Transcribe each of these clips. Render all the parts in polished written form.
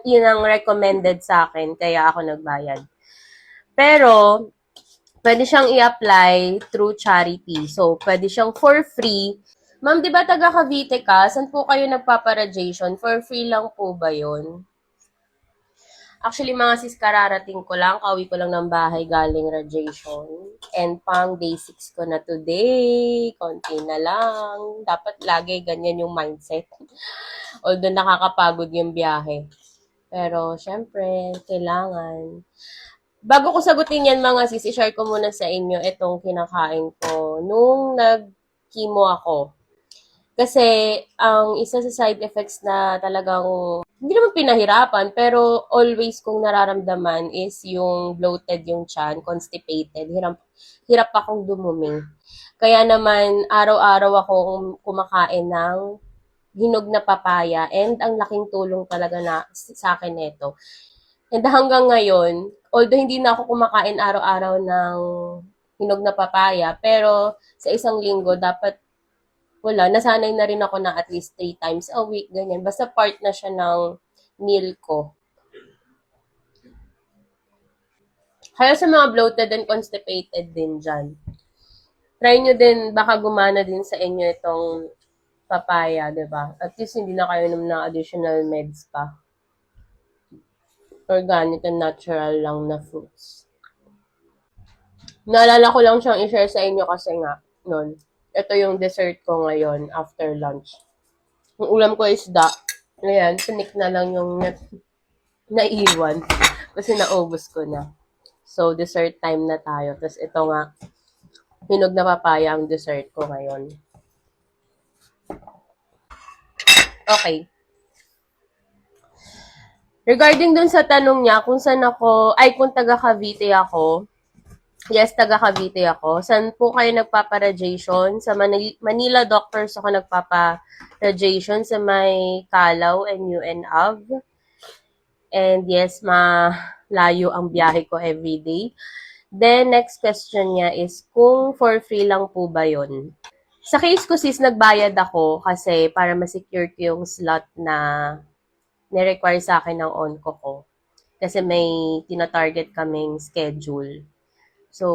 Yun ang recommended sa akin, kaya ako nagbayad. Pero, pwede siyang i-apply through charity. So, pwede siyang for free. Ma'am, di ba taga Cavite ka? Saan po kayo nagpapa-radiation? For free lang po ba yun? Actually, mga sis, kararating ko lang. Kauwi ko lang ng bahay galing radiation. And pang day 6 ko na today. Konti na lang. Dapat lagi ganyan yung mindset. Although nakakapagod yung biyahe. Pero, syempre, kailangan. Bago ko sagutin yan mga sis, i-share ko muna sa inyo itong kinakain ko nung nag-chemo ako. Kasi, ang isa sa side effects na talagang, hindi naman pinahirapan, pero always kong nararamdaman is yung bloated yung tiyan, constipated, hirap akong dumumi. Kaya naman, araw-araw akong kumakain ng hinog na papaya and ang laking tulong talaga na sa akin nito. And hanggang ngayon, although hindi na ako kumakain araw-araw ng hinog na papaya, pero sa isang linggo, dapat wala, nasanay na rin ako na at least 3 times a week, ganyan. Basta part na siya ng meal ko. Kaya sa mga bloated and constipated din dyan, try nyo din, baka gumana din sa inyo itong papaya, di ba? At least hindi na kayo ng additional meds pa. Organic and natural lang na fruits. Naalala ko lang siyang i-share sa inyo kasi nga, nun, ito yung dessert ko ngayon after lunch. Yung ulam ko is isda. Ayan, tinik na lang yung naiwan kasi naubos ko na. So, dessert time na tayo. Tapos ito nga, hinog na papaya ang dessert ko ngayon. Okay. Regarding dun sa tanong niya, kung saan ako, kung taga Cavite ako, yes, taga Cavite ako. Saan po kayo nagpapa-radiation? Sa Manila Doctors ako nagpapa-radiation sa may Calao and UNAV. And yes, malayo ang biyahe ko everyday. Then, next question niya is, kung for free lang po ba yun? Sa case ko, sis, nagbayad ako kasi para ma-secure ko yung slot na ni-require sa akin ng onco ko. Kasi may tina-target kaming schedule. So,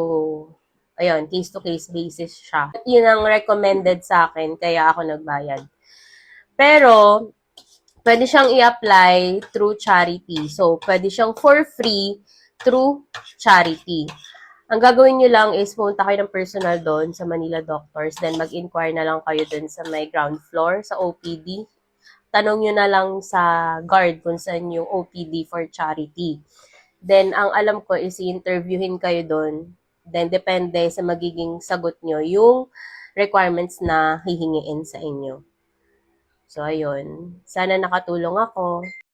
ayun, case-to-case basis siya. Yun ang recommended sa akin, kaya ako nagbayad. Pero, pwede siyang i-apply through charity. So, pwede siyang for free through charity. Ang gagawin nyo lang is pumunta kayo ng personal doon sa Manila Doctors, then mag-inquire na lang kayo doon sa may ground floor, sa OPD. Tanong nyo na lang sa guard kung saan yung OPD for charity. Then, ang alam ko is i-interviewin kayo doon. Then, depende sa magiging sagot nyo yung requirements na hihingiin sa inyo. So, ayun. Sana nakatulong ako.